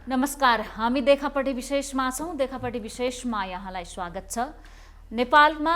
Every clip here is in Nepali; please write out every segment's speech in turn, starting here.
नमस्कार, हामी देखापट्टि विशेषमा छौँ। देखापट्टि विशेषमा यहाँलाई स्वागत छ। नेपालमा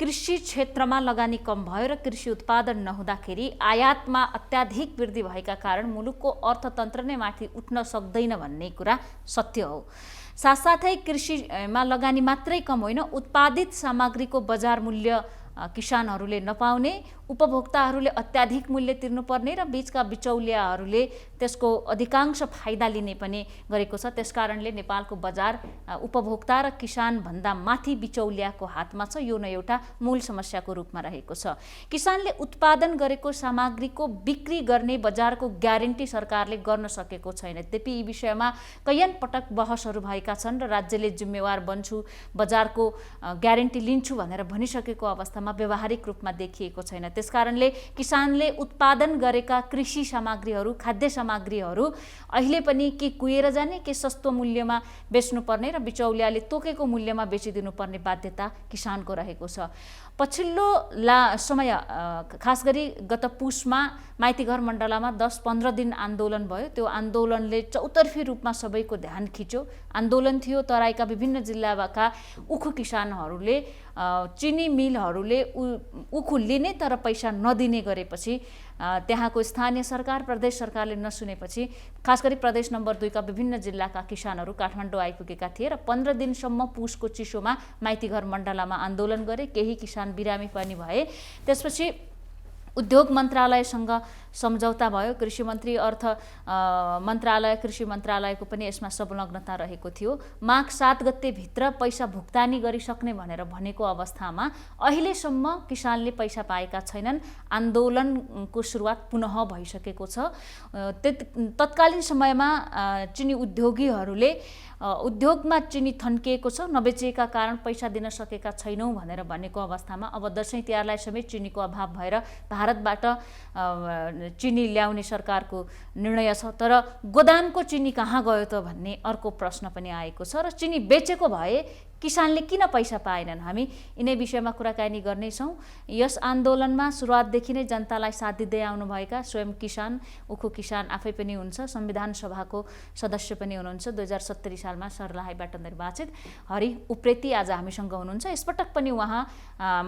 कृषि क्षेत्रमा लगानी कम भयो र कृषि उत्पादन नहुँदाखेरि आयातमा अत्याधिक वृद्धि भएका कारण मुलुकको अर्थतन्त्र नै माथि उठ्न सक्दैन भन्ने कुरा सत्य हो। साथसाथै कृषिमा लगानी मात्रै कम होइन, उत्पादित सामग्रीको बजार मूल्य किसानहरूले नपाउने, उपभोक्ताहरूले अत्याधिक मूल्य तिर्नुपर्ने र बीचका बिचौलियाहरूले त्यसको अधिकांश फाइदा लिने पनि गरेको छ। त्यसकारणले नेपालको बजार उपभोक्ता र किसान भन्दा माथि बिचौलियाको हातमा छ। यो नै एउटा मूल समस्याको रूपमा रहेको छ। किसानले उत्पादन गरेको सामग्रीको बिक्री गर्ने बजारको ग्यारेन्टी सरकारले गर्न सकेको छैन। यद्यपि यी विषयमा कैयन पटक बहसहरू भएका छन् र राज्यले जिम्मेवार बन्छु, बजारको ग्यारेन्टी लिन्छु भनेर भनिसकेको अवस्थामा व्यावहारिक रूपमा देखिएको छैन। त्यसकारणले किसानले उत्पादन गरेका कृषि सामग्रीहरू, खाद्य सामग्रीहरू अहिले पनि के कुहिएर जाने, के सस्तो मूल्यमा बेच्नुपर्ने र बिचौलियाले तोकेको मूल्यमा बेचिदिनुपर्ने बाध्यता किसानको रहेको छ। पछिल्लो समय खास गरी गत पुसमा माइतीघर मण्डलामा 10-15 दिन आन्दोलन भयो। त्यो आन्दोलनले चौतर्फी रूपमा सबैको ध्यान खिच्यो। आन्दोलन थियो तराईका विभिन्न जिल्लाका उखु किसानहरूले चिनी मिलहरूले उखु लिने तर पैसा नदिने गरेपछि त्यहाँको स्थानीय सरकार, प्रदेश सरकारले नसुनेपछि खास गरी प्रदेश नम्बर 2 का विभिन्न जिल्लाका किसानहरू काठमाडौँ आइपुगेका थिए र 15 दिनसम्म पुसको चिसोमा माइतीघर मण्डलामा आन्दोलन गरे। केही किसान बिरामी पनि भए। त्यसपछि उद्योग मन्त्रालयसँग सम्झौता भयो। कृषि मन्त्री, अर्थ मन्त्रालय, कृषि मन्त्रालयको पनि यसमा संलग्नता रहेको थियो। माघ 7 गतेभित्र पैसा भुक्तानी गरिसक्ने भनेर भनेको अवस्थामा अहिलेसम्म किसानले पैसा पाएका छैनन्। आन्दोलनको सुरुवात पुनः भइसकेको छ। तत्कालीन समयमा चिनी उद्योगीहरूले उद्योगमा चिनी थन्किएको छ, नबेचिएका कारण पैसा दिन सकेका छैनौँ भनेर भनेको अवस्थामा अब दसैँ तिहारलाई समेत चिनीको अभाव भएर भारतबाट चिनी ल्याउने सरकारको निर्णय छ। तर गोदामको चिनी कहाँ गयो त भन्ने अर्को प्रश्न पनि आएको छ। र चिनी बेचेको भए किसानले किन पैसा पाएनन्? हामी यिनै विषयमा कुराकानी गर्नेछौँ। यस आन्दोलनमा सुरुवातदेखि नै जनतालाई साथ दिँदै आउनुभएका स्वयं किसान, उखु किसान आफै पनि हुन्छ, संविधान सभाको सदस्य पनि हुनुहुन्छ, 2070 सालमा सर्लाहीबाट निर्वाचित हरि उप्रेती आज हामीसँग हुनुहुन्छ। यसपटक पनि उहाँ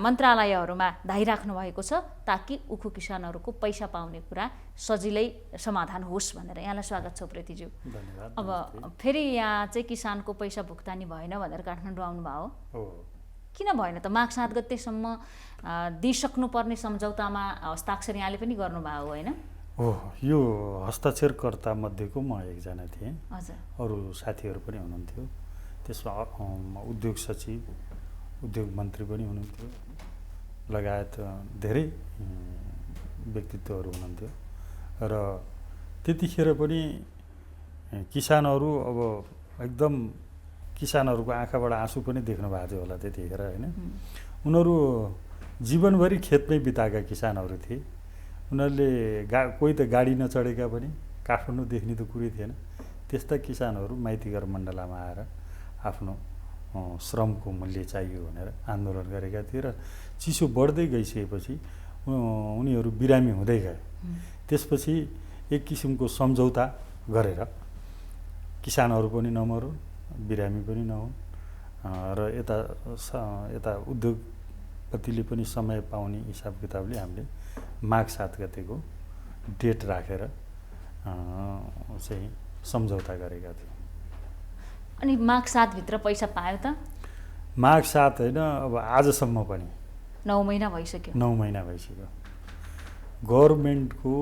मन्त्रालयहरूमा धाइराख्नु भएको छ ताकि उखु किसानहरूको पैसा पाउने कुरा सजिलै समाधान होस् भनेर। यहाँलाई स्वागत छ उप्रेतीज्यू। धन्यवाद। अब फेरि यहाँ चाहिँ किसानको पैसा भुक्तानी भएन भनेर काठमाडौँ आउनुभयो हो, किन भएन त? माघ 7 गतेसम्म दिइसक्नुपर्ने सम्झौतामा हस्ताक्षर यहाँले पनि गर्नुभयो होइन? हो, यो हस्ताक्षरकर्ता मध्येको म एकजना थिएँ। हजुर। अरू साथीहरू पनि हुनुहुन्थ्यो। त्यसमा उद्योग सचिव, उद्योग मन्त्री पनि हुनुहुन्थ्यो, लगायत धेरै व्यक्तित्वहरू हुनुहुन्थ्यो। र त्यतिखेर पनि किसानहरू अब एकदम किसानहरूको आँखाबाट आँसु पनि देख्नु भएको थियो होला त्यतिखेर होइन। उनीहरू जीवनभरि खेतमै बिताएका किसानहरू थिए। उनीहरूले कोही त गाडी नचढेका पनि, काठमाडौँ देख्ने त कुरै थिएन। त्यस्ता किसानहरू माइतीघर मण्डलामा आएर आफ्नो श्रमको मूल्य चाहियो भनेर आन्दोलन गरेका थिए। र चिसो बढ्दै गइसकेपछि उनीहरू बिरामी हुँदै गए। त्यसपछि एक किसिमको सम्झौता गरेर किसानहरू पनि नमरुन्, बिरामी पनि नहुन् र यता उद्योगपतिले पनि समय पाउने हिसाब किताबले हामीले माघ 7 गतेको डेट राखेर चाहिँ सम्झौता गरेका थियौँ। अनि माघ 7 भित्र पैसा पायो त? माघ 7 होइन, अब आजसम्म पनि 9 महिना भइसक्यो। 9 महिना भइसक्यो। गभर्मेन्टको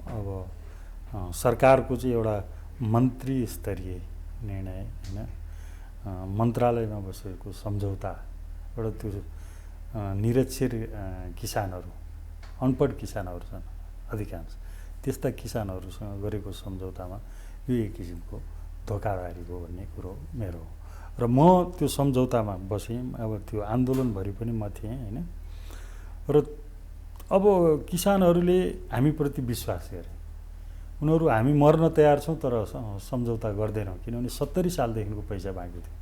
अब सरकारको चाहिँ एउटा मन्त्री स्तरीय निर्णय होइन, मन्त्रालयमा बसेको सम्झौता, एउटा त्यो निरक्षर किसानहरू, अनपढ किसानहरू छन् अधिकांश, त्यस्ता किसानहरूसँग गरेको सम्झौतामा यो एक किसिमको धोकाधडी भयो भन्ने कुरो मेरो हो। र म त्यो सम्झौतामा बसेँ। अब त्यो आन्दोलनभरि पनि म थिएँ होइन। र अब किसानहरूले हामीप्रति विश्वास गरे। उनीहरू हामी मर्न तयार छौँ तर सम्झौता गर्दैनौँ, किनभने 70 सालदेखिको पैसा बाँकी थियो।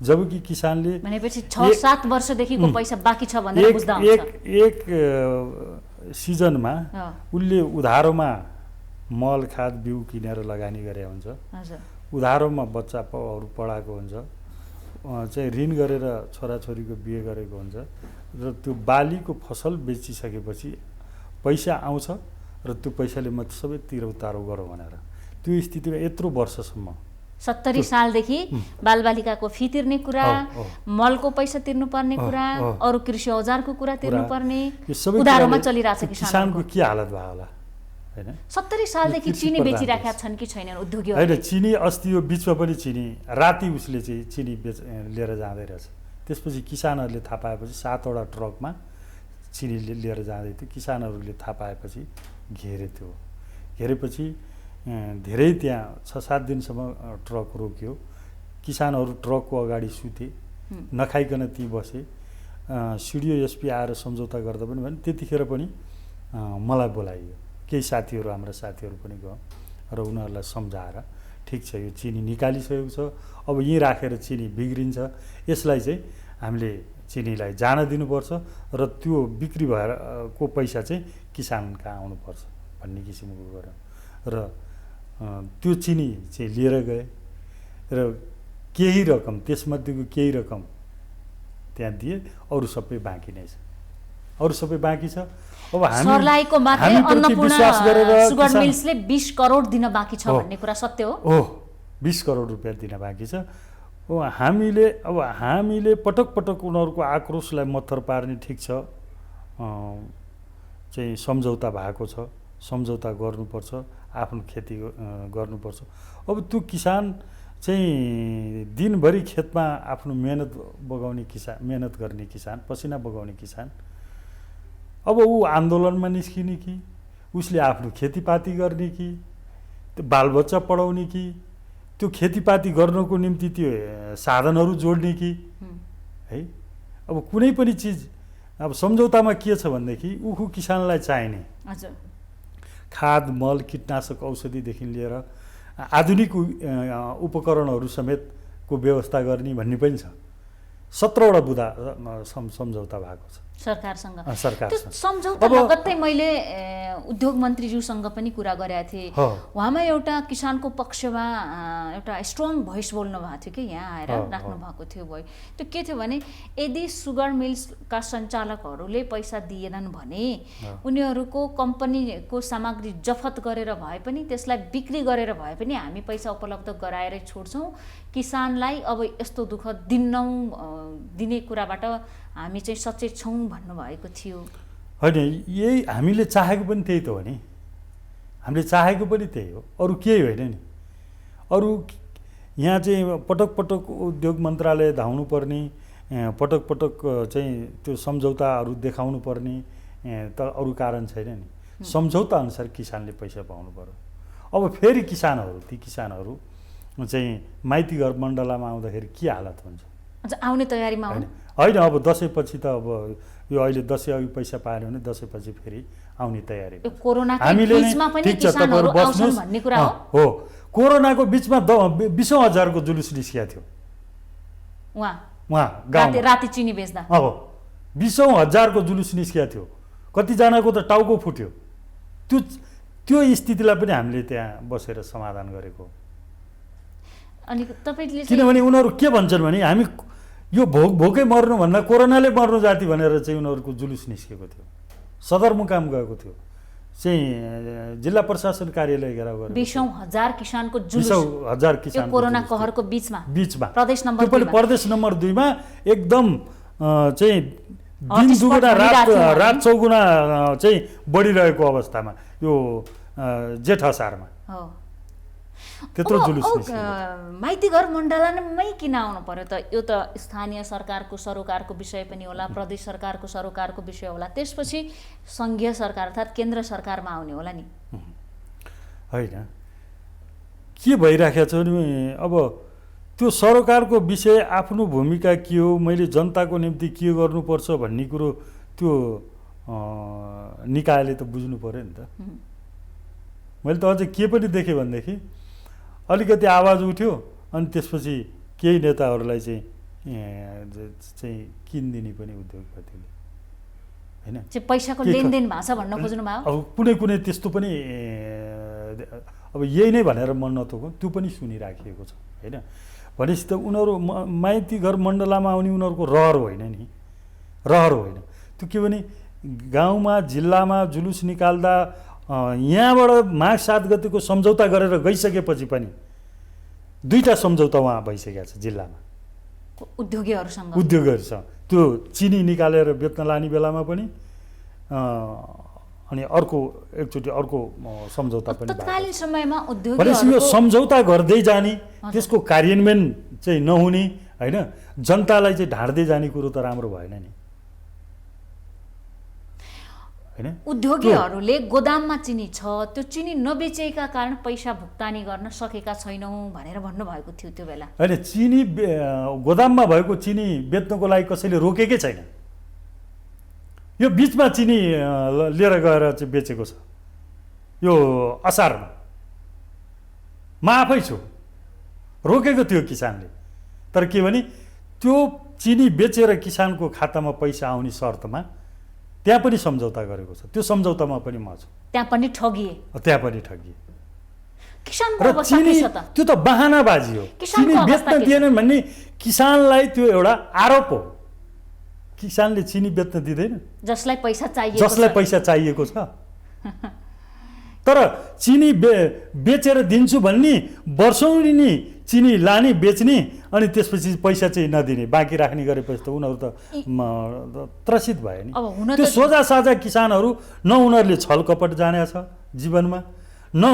जबकि किसानले भनेपछि 6-7 वर्षदेखिको पैसा बाँकी छ भनेर बुझ्दा हुन्छ। एक सिजनमा उसले उधारोमा मल, खाद, बिउ किनेर लगानी गरे हुन्छ। उधारोमा बच्चाहरू पढाएको हुन्छ, चाहिँ ऋण गरेर छोराछोरीको बिहे गरेको हुन्छ र त्यो बालीको फसल बेचिसकेपछि पैसा आउँछ र त्यो पैसाले म सबै तिरउतारो गरौँ भनेर त्यो स्थितिमा यत्रो वर्षसम्म 70 सालदेखि बालबालिकाको फी तिर्ने कुरा, मलको पैसा तिर्नुपर्ने कुरा, अरू कृषि औजारको कुरा तिर्नुपर्ने, उधारोमा चलिरहेछ किसानको के हालत भयो होला हैन। 70 सालदेखि चिनी बेचिराखेका छन् कि छैनन् उद्योगीहरू? हैन, चिनी अस्ति यो बिचमा पनि चिनी राति उसले चाहिँ चिनी लिएर जाँदै रहेछ। त्यसपछि किसानहरूले थाहा पाएपछि 7 वटा ट्रकमा चिनी लिएर जाँदै थियो। किसानहरूले थाहा पाएपछि घेरे थियो। घेरेपछि धेरै त्यहाँ 6-7 दिनसम्म ट्रक रोक्यो। किसानहरू ट्रकको अगाडि सुते, नखाइकन ती बसे। सिडिओ एसपी आएर सम्झौता गर्दा पनि भने त्यतिखेर पनि मलाई बोलाइयो। केही साथीहरू, हाम्रा साथीहरू पनि गयो र उनीहरूलाई सम्झाएर ठिक छ यो चिनी निकालिसकेको छ, अब यहीँ राखेर चिनी बिग्रिन्छ, यसलाई चाहिँ हामीले चिनीलाई जान दिनुपर्छ र त्यो बिक्री भएर को पैसा चाहिँ किसान कहाँ आउनुपर्छ भन्ने किसिमको गऱ्यो र त्यो चिनी चाहिँ लिएर गए र केही रकम, त्यसमध्येको केही रकम त्यहाँ दिए, अरू सबै बाँकी नै छ। अरू सबै बाँकी छ। अब सर्लाहीको मात्रै अन्नपूर्ण सुगर मिल्सले 20 करोड दिन बाँकी छ भन्ने कुरा सत्य हो? 20 करोड रुपियाँ दिन बाँकी छ। हामीले पटक पटक उनीहरूको आक्रोशलाई मत्थर पार्ने, ठिक छ चाहिँ सम्झौता भएको छ, सम्झौता गर्नुपर्छ, आफ्नो खेती गर्नुपर्छ। अब त्यो किसान चाहिँ दिनभरि खेतमा आफ्नो मेहनत गर्ने किसान, पसिना बगाउने किसान, अब ऊ आन्दोलनमा निस्किने कि उसले आफ्नो खेतीपाती गर्ने कि त्यो बालबच्चा पढाउने कि त्यो खेतीपाती गर्नको निम्ति त्यो साधनहरू जोड्ने कि है। अब कुनै पनि चिज अब सम्झौतामा के छ भनेदेखि उखु किसानलाई चाहिने खाद, मल, कीटनाशक, औषधिदेखि लिएर आधुनिक उपकरणहरू समेतको व्यवस्था गर्ने भन्ने पनि छ। 17 वटा बुदा सम्झौता भएको छ सरकारसँग। त्यो सम्झौता लगत्तै मैले उद्योग मन्त्रीज्यूसँग पनि कुरा गरेका थिएँ। उहाँमा एउटा किसानको पक्षमा एउटा स्ट्रङ भोइस बोल्नु भएको थियो कि यहाँ आएर राख्नु भएको थियो। त्यो के थियो भने यदि सुगर मिल्सका सञ्चालकहरूले पैसा दिएनन् भने उनीहरूको कम्पनीको सामग्री जफत गरेर भए पनि, त्यसलाई बिक्री गरेर भए पनि हामी पैसा उपलब्ध गराएरै छोड्छौँ। किसानलाई अब यस्तो दुःख दिने कुराबाट हामी चाहिँ सचेत छौँ भन्नुभएको थियो। होइन, यही हामीले चाहेको पनि त्यही त हो नि। हामीले चाहेको पनि त्यही हो, अरू केही होइन नि। अरू यहाँ चाहिँ पटक पटक उद्योग मन्त्रालय धाउनु पर्ने, पटक पटक चाहिँ त्यो सम्झौताहरू देखाउनु पर्ने त अरू कारण छैन नि। सम्झौता अनुसार किसानले पैसा पाउनु पर्यो। अब फेरि ती किसानहरू चाहिँ माइतीघर मण्डलामा आउँदाखेरि के हालत हुन्छ? आउने तयारीमा होइन, अब दसैँपछि त अब यो अहिले दसैँ अघि पैसा पायो भने दसैँपछि फेरि आउने तयारी। हो, कोरोनाको बिचमा 20,000को जुलुस निस्किएको थियो उहाँ गाउँमा राति चिनी बेच्दा। 20,000को जुलुस निस्किएको थियो। कतिजनाको त टाउको फुट्यो। त्यो स्थितिलाई पनि हामीले त्यहाँ बसेर समाधान गरेको। अनि तपाईले किनभने उनीहरू के भन्छन् भने हामी यो भोकै मर्नुभन्दा कोरोनाले मर्नु जाति भनेर चाहिँ उनीहरूको जुलुस निस्केको थियो। सदरमुकाम गएको थियो चाहिँ जिल्ला प्रशासन कार्यालय घेराउ गरेर 20,000 किसानको जुलुस, 20,000 किसान कोरोना कहरको बिचमा प्रदेश नम्बर 2 मा एकदम चाहिँ दिन दुगुना रात चौगुना चाहिँ बढिरहेको अवस्थामा यो जेठ असारमा त्यत्रो जुलुस निस्क्यो। माइतीघर मण्डलमै किन आउनु पर्यो त? यो त स्थानीय सरकारको सरोकारको विषय पनि होला, प्रदेश सरकारको सरोकारको विषय होला, त्यसपछि सङ्घीय सरकार अर्थात् केन्द्र सरकारमा आउने होला नि। होइन, के भइराखेको छ भने अब त्यो सरकारको विषय, आफ्नो भूमिका के हो, मैले जनताको निम्ति के गर्नुपर्छ भन्ने कुरो त्यो निकायले त बुझ्नु पर्यो नि त। मैले त अझै के पनि देखेँ भनेदेखि अलिकति आवाज उठ्यो अनि त्यसपछि केही नेताहरूलाई चाहिँ किनिदिने पनि उद्योगपतिले, होइन, पैसाको लेनदेन भएको छ भन्न खोज्नु भयो। अब कुनै त्यस्तो पनि अब यही नै भनेर मन नतोकौँ, त्यो पनि सुनिराखिएको छ होइन। भनेपछि त उनीहरू माइती घर मण्डलामा आउने उनीहरूको रहर होइन नि, रहर होइन। त्यो के भने गाउँमा जिल्लामा जुलुस निकाल्दा यहाँबाट माघ 7 गतेको सम्झौता गरेर गइसकेपछि पनि 2टा सम्झौता उहाँ भइसकेको छ जिल्लामा उद्योगहरूसँग। त्यो चिनी निकालेर बेच्न लाने बेलामा पनि अनि अर्को एकचोटि अर्को सम्झौता पनि तत्कालीन समयमा भनेपछि यो सम्झौता गर्दै जाने, त्यसको कार्यान्वयन चाहिँ नहुने होइन, जनतालाई चाहिँ ढाड्दै जाने कुरो त राम्रो भएन नि होइन। उद्योगीहरूले गोदाममा चिनी छ, त्यो चिनी नबेचेका कारण पैसा भुक्तानी गर्न सकेका छैनौँ भनेर भन्नुभएको थियो त्यो बेला होइन। चिनी गोदाममा भएको चिनी बेच्नको लागि कसैले रोकेकै छैन। यो बिचमा चिनी लिएर गएर चाहिँ बेचेको छ, यो असारमा म आफै छु, रोकेको थियो किसानले। तर के भने त्यो चिनी बेचेर किसानको खातामा पैसा आउने शर्तमा त्यहाँ पनि सम्झौता गरेको छ, त्यो सम्झौतामा पनि म छु। त्यहाँ पनि ठगिए, त्यहाँ पनि ठगिए। किसानको र अवस्था चिनी के छ त? त्यो त बहानाबाजी हो, चिनी बेच्न दिएन भन्ने किसानलाई त्यो एउटा आरोप हो। किसानले चिनी बेच्न दिँदैन जसलाई पैसा चाहिएको छ। तर चिनी बेचेर दिन्छु भन्ने वर्षौनी नि चिनी लाने बेच्ने अनि त्यसपछि पैसा चाहिँ नदिने, बाँकी राख्ने गरेपछि त उनीहरू त त्रसित भए नि। त्यो सोझा साझा किसानहरू न उनीहरूले छल कपट जानेको छ जीवनमा, न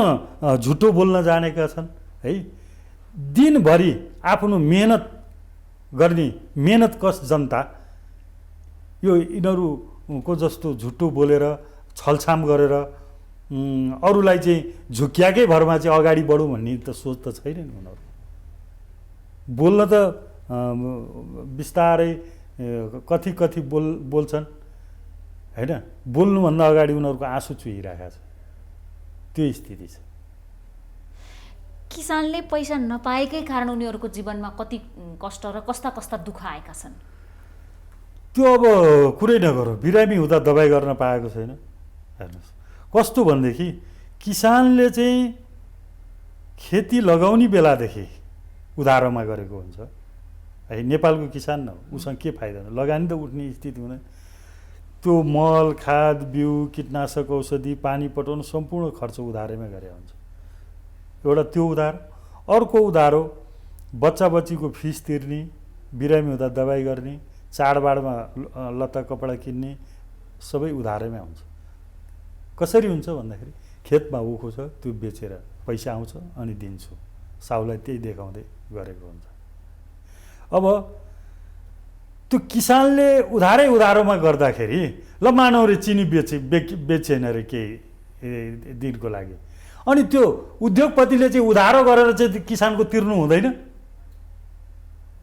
झुटो बोल्न जानेका छन् है। दिनभरि आफ्नो मेहनत गर्ने मेहनतकश जनता यो यिनीहरूको जस्तो झुटो बोलेर छलछाम गरेर अरूलाई चाहिँ झुक्याएकै भरमा चाहिँ अगाडि बढौँ भन्ने त सोच त छैन नि। उनीहरू बोल्न त बिस्तारै कथी बोल्छन् होइन, बोल्नुभन्दा अगाडि उनीहरूको आँसु चुहिरहेको छ, त्यो स्थिति छ। किसानले पैसा नपाएकै कारण उनीहरूको जीवनमा कति कष्ट र कस्ता दुःख आएका छन्। त्यो अब कुरै नगरौँ, बिरामी हुँदा दबाई गर्न पाएको छैन। हेर्नुहोस् कस्तो भनेदेखि किसानले चाहिँ खेती लगाउने बेलादेखि उधारोमा गरेको हुन्छ है। नेपालको किसान न उसँग के फाइदा, लगानी त उठ्ने स्थिति हुँदैन। त्यो मल खाद बिउ कीटनाशक औषधि पानी पटाउनु सम्पूर्ण खर्च उधारैमा गरे हुन्छ। एउटा त्यो उधार, अर्को उधार हो बच्चा बच्चीको फिस तिर्ने, बिरामी हुँदा दबाई गर्ने, चाडबाडमा लत्ता कपडा किन्ने, सबै उधारैमा हुन्छ। कसरी हुन्छ भन्दाखेरि खेतमा उखु छ त्यो बेचेर पैसा आउँछ अनि दिन्छु, साउलाई त्यही देखाउँदै गरेको हुन्छ। अब त्यो किसानले उधारोमा गर्दाखेरि ल मानव रे चिनी बेचेन रे केही दिनको लागि, अनि त्यो उद्योगपतिले चाहिँ उधारो गरेर चाहिँ किसानको तिर्नु हुँदैन।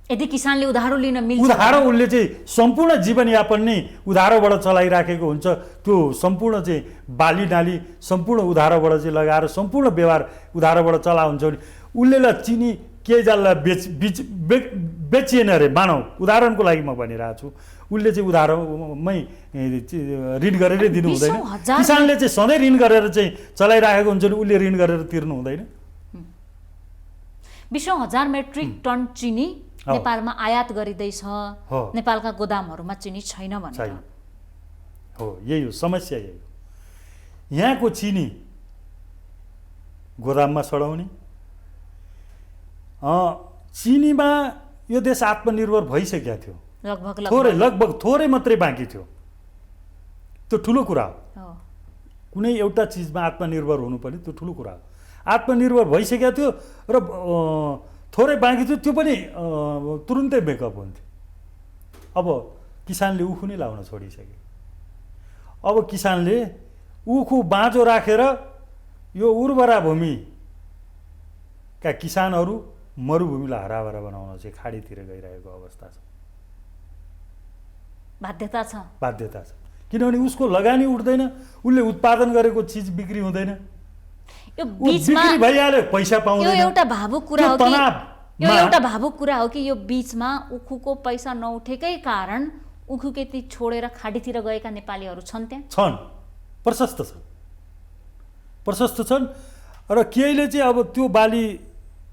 यदि किसानले उधारो लिन मिल्छ, उधारो उसले चाहिँ सम्पूर्ण जीवनयापन नै उधारोबाट चलाइराखेको हुन्छ। त्यो सम्पूर्ण चाहिँ बाली नाली सम्पूर्ण उधारोबाट चाहिँ लगाएर सम्पूर्ण व्यवहार उधारोबाट चला हुन्छ भने उसले ल चिनी के जल्ला बेचिएन अरे मानव, उदाहरणको लागि म भनिरहेको छु, उसले चाहिँ उधारोमै ऋण गरेरै दिनु हुँदैन। किसानले चाहिँ सधैँ ऋण गरेर चाहिँ चलाइराखेको हुन्छ भने उसले ऋण गरेर तिर्नु हुँदैन। 20,000 मेट्रिक टन चिनी नेपालमा आयात गरिँदैछ, नेपालका गोदामहरूमा चिनी छैन भनेर। हो, यही हो समस्या, यही हो। यहाँको चिनी गोदाममा सडाउने, चिनीमा यो देश आत्मनिर्भर भइसकेको थियो, लगभग थोरै मात्रै बाँकी थियो। त्यो ठुलो कुरा हो, कुनै एउटा चिजमा आत्मनिर्भर हुनुपर्ने त्यो ठुलो कुरा हो। आत्मनिर्भर भइसकेको थियो र थोरै बाँकी थियो, त्यो पनि तुरुन्तै मेकअप हुन्थ्यो। अब किसानले उखु नै लाउन छोडिसके। अब किसानले उखु बाँझो राखेर यो उर्वरा भूमिका किसानहरू मरुभूमिलाई हराभरा बनाउन चाहिँ खाडीतिर गइरहेको अवस्था छ। बाध्यता छ किनभने उसको लगानी उठ्दैन, उसले उत्पादन गरेको चिज बिक्री हुँदैन, यो बीचमा भइहाल्यो, पैसा पाउँदैन। यो एउटा भावुक कुरा हो कि यो बीचमा उखुको पैसा नउठेकै कारण उखु खेती छोडेर खाडीतिर गएका नेपालीहरू छन्, त्यहाँ छन्, प्रशस्त छन्। र केहीले चाहिँ अब त्यो बाली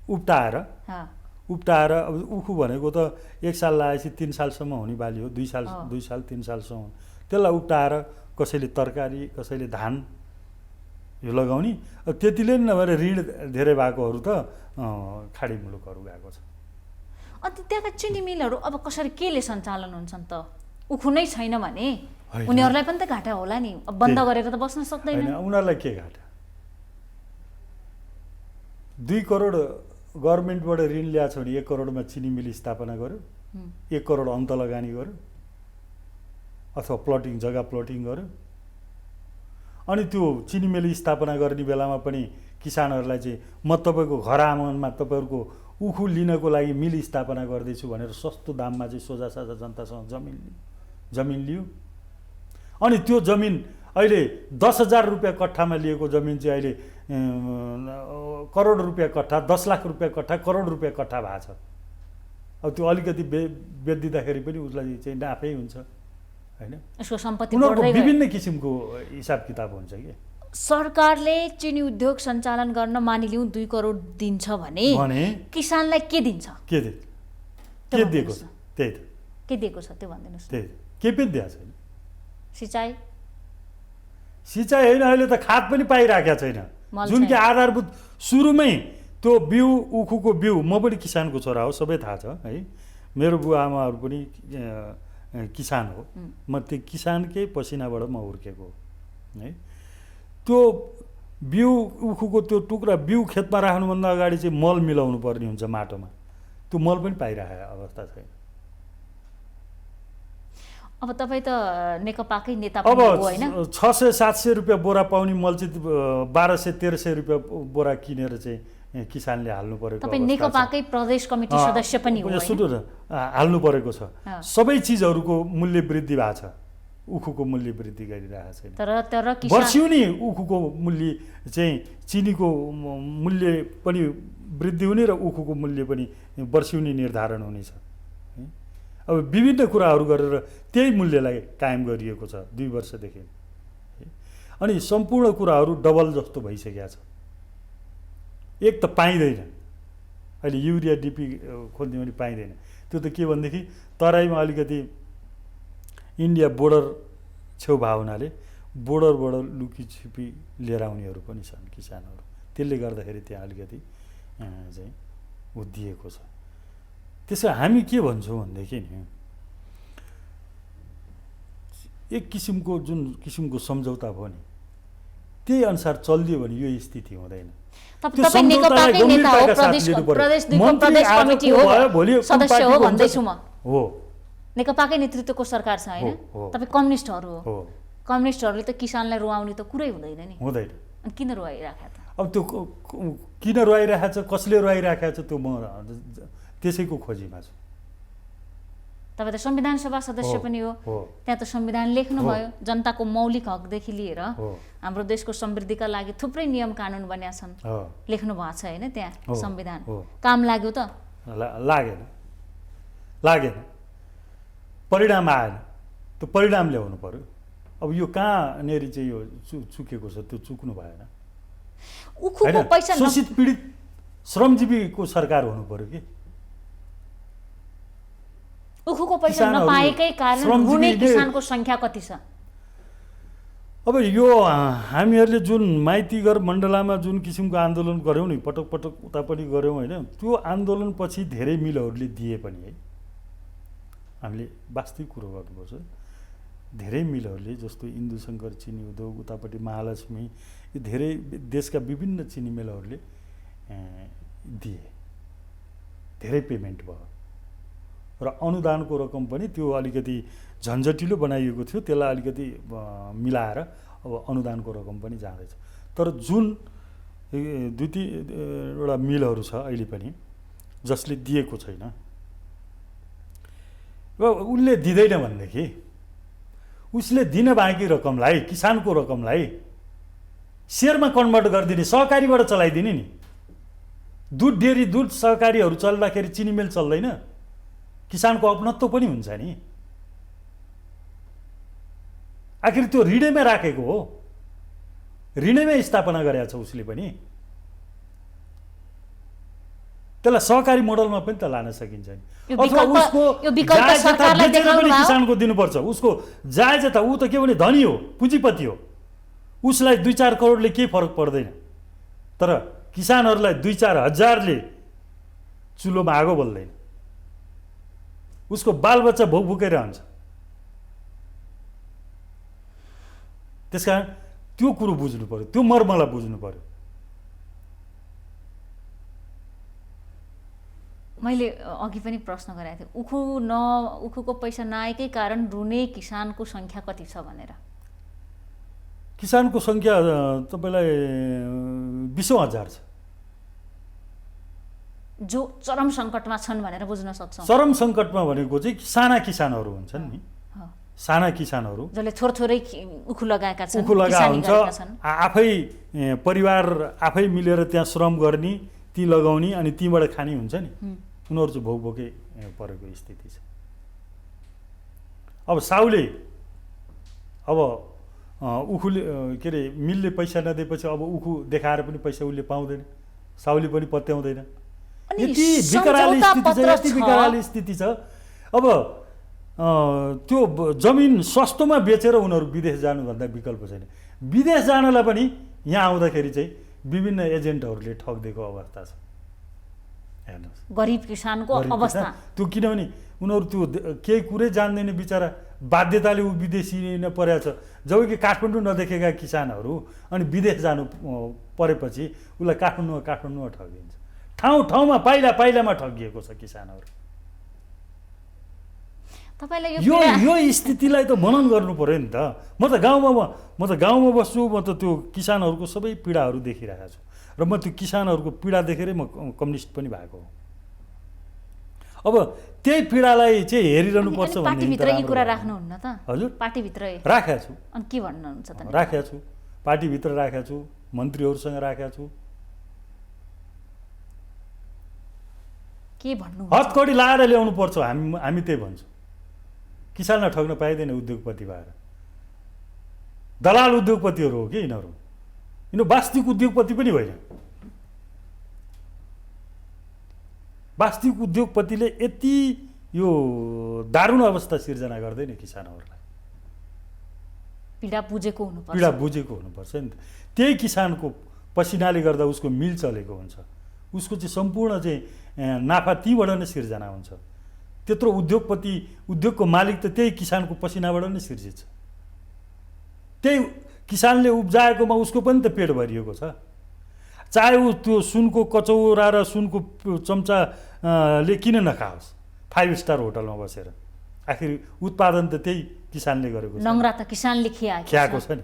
उप्टाएर हाँ, अब उखु भनेको त 1 साल लगाएपछि 3 सालसम्म हुने बाली हो, 2 साल 3 सालसम्म। त्यसलाई उप्टाएर कसैले तरकारी, कसैले धान यो लगाउने। त्यतिले नि नभएर ऋण धेरै भएकोहरू त खाडी मुलुकहरू गएको छ। अनि त्यहाँका चिनी मिलहरू अब कसरी केले सञ्चालन हुन्छन् त? उखु नै छैन भने होइन। उनीहरूलाई पनि त घाटा होला नि, अब बन्द गरेर त बस्न सक्दैन। होइन, उनीहरूलाई के घाटा? 2 करोड गभर्मेन्टबाट ऋण ल्याएको छ भने 1 करोडमा चिनी मिल स्थापना गर्यो, 1 करोड अन्त लगानी गर्यो अथवा जग्गा प्लटिङ गर्यो। अनि त्यो चिनी मिल स्थापना गर्ने बेलामा पनि किसानहरूलाई चाहिँ म तपाईँको घर आँगनमा तपाईँहरूको उखु लिनको लागि मिल स्थापना गर्दैछु भनेर सस्तो दाममा चाहिँ सोझा साझा जनतासँग जमिन लियो। अनि त्यो जमिन अहिले 10,000 रुपियाँ कट्ठामा लिएको जमिन चाहिँ अहिले करोड रुपियाँ कट्ठा, 10 लाख रुपियाँ कट्ठा, करोड रुपियाँ कट्ठा भएको छ। अब त्यो अलिकति बेचिदिँदाखेरि पनि उसलाई चाहिँ नाफै हुन्छ होइन। यसको सम्पत्ति उनीहरूको बढ्दै गयो। विभिन्न किसिमको हिसाब किताब हुन्छ कि। सरकारले चिनी उद्योग सञ्चालन गर्न मानिलिउँ 2 करोड दिन्छ भने किसानलाई के दिन्छ? के दिएको छ? त्यही त के दिएको छ त्यो भनिदिनुहोस्। त्यही केही पनि दिएको छैन। सिँचाइ होइन, अहिले त खाद पनि पाइराखेको छैन। जुन कि आधारभूत सुरुमै त्यो बिउ, उखुको बिउ, म पनि किसानको छोरा हो, सबै थाहा छ है। मेरो बुवा आमाहरू पनि किसान हो। म त्यो किसानकै पसिनाबाट म हुर्केको हो है। त्यो बिउ, उखुको त्यो टुक्रा बिउ खेतमा राख्नुभन्दा अगाडि चाहिँ मल मिलाउनु पर्ने हुन्छ माटोमा। त्यो मल पनि पाइरहेको अवस्था छैन। अब तपाईँ त नेकपाकै नेता अब पनि हो होइन? 600-700 रुपियाँ बोरा पाउने मल चाहिँ 1200-1300 रुपियाँ बोरा किनेर चाहिँ किसानले हाल्नु परेको तपाईँ नेकपाकै प्रदेश कमिटी सदस्य पनि हो होइन? हाल्नु परेको छ। सबै चिजहरूको मूल्य वृद्धि भएको छ, उखुको मूल्य वृद्धि गरिरहेको छैन। तर वर्षिउनी उखुको मूल्य चाहिँ चिनीको मूल्य पनि वृद्धि हुने र उखुको मूल्य पनि वर्षिउनी निर्धारण हुनेछ। अब विभिन्न कुराहरू गरेर त्यही मूल्यलाई कायम गरिएको छ 2 वर्षदेखि। अनि सम्पूर्ण कुराहरू डबल जस्तो भइसकेको छ। एक त पाइँदैन, अहिले युरिया डिपी खोज्ने पनि पाइँदैन। त्यो त के भनेदेखि तराईमा अलिकति इन्डिया बोर्डर छेउ भएको हुनाले बोर्डरबाट लुकीछिपी लिएर आउनेहरू पनि छन् किसानहरू। त्यसले गर्दाखेरि त्यहाँ अलिकति चाहिँ दिएको छ। त्यसो हामी के भन्छौँ भनेदेखि नि एक जुन किसिमको सम्झौता भयो नि त्यही अनुसार चलिदियो भने यो स्थिति हुँदैन। तपाईँ नेकपाकै नेता हो, प्रदेश 2 को प्रदेश कमिटी हो, सदस्य हो भन्दैछु म। हो, नेकपाकै नेतृत्वको सरकार छ होइन? तपाईँ कम्युनिस्टहरू हो। कम्युनिस्टहरूले त किसानलाई रुवाउने त कुरै हुँदैन नि। हुँदैन। अनि किन रुवाइराखेको त? अब त्यो किन रुवाइरहेको छ, कसले रुवाइरहेको छ, त्यो म त्यसैको खोजीमा छु। तपाईँ त संविधान सभा सदस्य पनि हो। त्यहाँ त संविधान लेख्नुभयो, जनताको मौलिक हकदेखि लिएर हाम्रो देशको समृद्धिका लागि थुप्रै नियम कानुन बन्या छन्, लेख्नु भएको छ होइन? त्यहाँ संविधान काम लाग्यो त? लागेन, परिणाम आएन। त्यो परिणाम ल्याउनु पर्यो। अब यो कहाँनिर चाहिँ यो चुकेको छ, त्यो चुक्नु भएन। उखुको पैसा शोषित पीडित श्रमजीवीको सरकार हुनु पर्यो कि। उखुको पैसा नपाएकै कारण रुने किसानको संख्या कति छ? अब यो हामीहरूले जुन माइतीघर मण्डलामा जुन किसिमको आन्दोलन गऱ्यौँ नि, पटक पटक उता पनि गऱ्यौँ होइन, त्यो आन्दोलनपछि धेरै मिलहरूले दिए पनि है। हामीले वास्तविक कुरो गर्नुपर्छ। धेरै मिलहरूले जस्तो इन्दु शङ्कर चिनी उद्योग, उतापट्टि महालक्ष्मी, यो धेरै देशका विभिन्न चिनी मिलहरूले दिए, धेरै पेमेन्ट भयो र अनुदानको रकम पनि त्यो अलिकति झन्झटिलो बनाइएको थियो, त्यसलाई अलिकति मिलाएर अब अनुदानको रकम पनि जाँदैछ। तर जुन 2-3वटा मिलहरू छ अहिले पनि जसले दिएको छैन, र उसले दिँदैन भनेदेखि उसले दिन बाँकी रकमलाई, किसानको रकमलाई सेयरमा कन्भर्ट गरिदिने, सहकारीबाट चलाइदिने नि। दुध डेरी, दुध सहकारीहरू चल्दाखेरि चिनी मिल चल्दैन, किसानको अपनत्व पनि हुन्छ नि। आखिर त्यो ऋणैमा राखेको हो, ऋणैमा स्थापना गरेको छ उसले पनि। त्यसलाई सहकारी मोडलमा पनि त लान सकिन्छ नि। यो अथवा विकल्प- उसको यो विकल्प जायज जता सरकारलाई बेचेर देखाउनु पनि भयो। किसानको दिनुपर्छ। उसको जायज जता ऊ त के भने धनी हो, पुँजीपति हो, उसलाई 2-4 करोडले केही फरक पर्दैन। तर किसानहरूलाई 2-4 हजारले चुलोमा आगो बल्दैन, उसको बालबच्चा भोकभोकै रहन्छ। त्यसकारण त्यो कुरो बुझ्नु पर्यो, त्यो मर्मलाई बुझ्नु पर्यो। मैले अघि पनि प्रश्न गरेको थिएँ, उखुको पैसा नआएकै कारण रुने किसानको सङ्ख्या कति छ भनेर। किसानको सङ्ख्या तपाईँलाई 20,000 छ, जो चरम सङ्कटमा छन् भनेर बुझ्न सक्छौँ। चरम सङ्कटमा भनेको चाहिँ साना किसानहरू हुन्छन् नि, हो। साना किसानहरू जसले थोरै उखु लगाएका छन्, उखु लगा किसानी हुन्छ, गरेका छन्। आफै परिवार आफै मिलेर त्यहाँ श्रम गर्ने, ती लगाउने अनि तीबाट खाने हुन्छ नि, उनीहरू चाहिँ भोकभोकै परेको स्थिति छ। अब साउले अब उखुले के अरे मिलले पैसा नदिएपछि अब उखु देखाएर पनि पैसा उसले पाउँदैन, साउले पनि पत्याउँदैन। यति विकराली स्थिति छ। अब त्यो जमिन सस्तोमा बेचेर उनीहरू विदेश जानुभन्दा विकल्प छैन। विदेश जानलाई पनि यहाँ आउँदाखेरि चाहिँ विभिन्न एजेन्टहरूले ठगिदिएको अवस्था छ। हेर्नुहोस् गरिब किसानको अवस्था त्यो, किनभने उनीहरू त्यो केही कुरै जान्दैन बिचरा, बाध्यताले ऊ विदेशी नै परेको छ। जबकि काठमाडौँ नदेखेका किसानहरू अनि विदेश जानु परेपछि उसलाई काठमाडौँमा ठगिन्छ। ठाउँमा पाइलामा ठगिएको छ किसानहरू। तपाईलाई यो स्थितिलाई त मनन गर्नु पर्यो नि त। म त गाउँमा बस्छु, म त त्यो किसानहरूको सबै पीडाहरू देखिरहेको छु र म त्यो किसानहरूको पीडा देखेरै म कम्युनिस्ट पनि भएको हो। अब त्यही पीडालाई चाहिँ हेरिरहनु पर्छ भन्ने पार्टीभित्र यी कुरा राख्नुहुन्न त? हजुर, पार्टीभित्र राखेको छु। अनि के भन्नुहुन्छ त? राखेको छु, पार्टीभित्र राखेको छु, मन्त्रीहरूसँग राखेको छु। के भन्नु? हतकडी लाएर ल्याउनु पर्छ, हामी त्यही भन्छौँ। किसानलाई ठग्न पाइँदैन उद्योगपति भएर। दलाल उद्योगपतिहरू हो कि यिनीहरू वास्तविक उद्योगपति पनि होइन। वास्तविक उद्योगपतिले यति यो दारुण अवस्था सिर्जना गर्दैन किसानहरूलाई। पीडा बुझेको हुनुपर्छ नि त। त्यही किसानको पसिनाले गर्दा उसको मिल चलेको हुन्छ, उसको चाहिँ सम्पूर्ण चाहिँ नाफा तीबाट नै सिर्जना हुन्छ। त्यत्रो उद्योगको मालिक त त्यही किसानको पसिनाबाट नै सिर्जिन्छ। त्यही किसानले उब्जाएकोमा उसको पनि त पेट भरिएको छ। चाहे ऊ त्यो सुनको कचौरा र सुनको चम्चाले किन नखाओस् 5 स्टार होटलमा बसेर, आखिर उत्पादन त त्यही किसानले गरेको छ। नङ्ग्रा त किसानले खियाएको छ नि।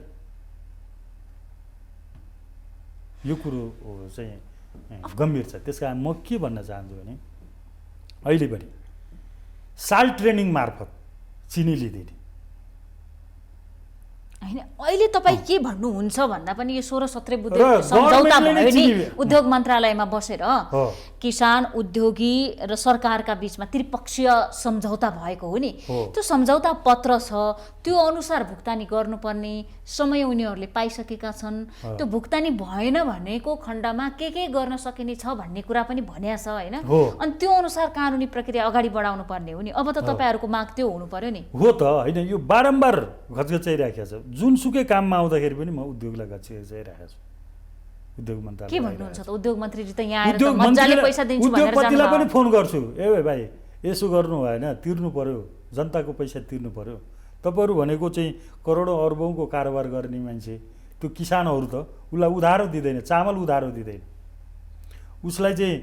यो कुरो चाहिँ गम्भीर छ। त्यस कारण म के भन्न चाहन्छु भने अहिले पनि साल ट्रेनिङ मार्फत चिनी लिँदैन होइन। अहिले तपाईँ के भन्नुहुन्छ भन्दा पनि यो 16-17 बुँदे सम्झौता भयो नि उद्योग मन्त्रालयमा बसेर, किसान, उद्योगी र सरकारका बीचमा त्रिपक्षीय सम्झौता भएको हो नि। त्यो सम्झौता पत्र छ, त्यो अनुसार भुक्तानी गर्नुपर्ने समय उनीहरूले पाइसकेका छन्। त्यो भुक्तानी भएन भनेको खण्डमा के गर्न सकिने छ भन्ने कुरा पनि भनिया छ होइन। अनि त्यो अनुसार कानुनी प्रक्रिया अगाडि बढाउनु पर्ने हो नि। अब त तपाईँहरूको माग त्यो हुनु पर्यो नि। हो त होइन, यो बारम्बार घचघचाइराखेको छ। जुनसुकै काममा आउँदाखेरि पनि म उद्योगलाई घचघचाइराखेको छु। उद्योग मन्त्रालय के भन्नुहुन्छ त? उद्योग मन्त्रीजी त यहाँ आएर त मजाले पैसा दिन्छु भनेर जानुभयो। उद्योगपतिलाई पनि फोन गर्छु, ए भाइ यसो गर्नु भएन, तिर्नु पर्यो, जनताको पैसा तिर्नु पर्यो। तपाईँहरू भनेको चाहिँ करोडौँ अर्बौँको कारोबार गर्ने मान्छे, त्यो किसानहरू त उसलाई उधारो दिँदैन, चामल उधारो दिँदैन, उसलाई चाहिँ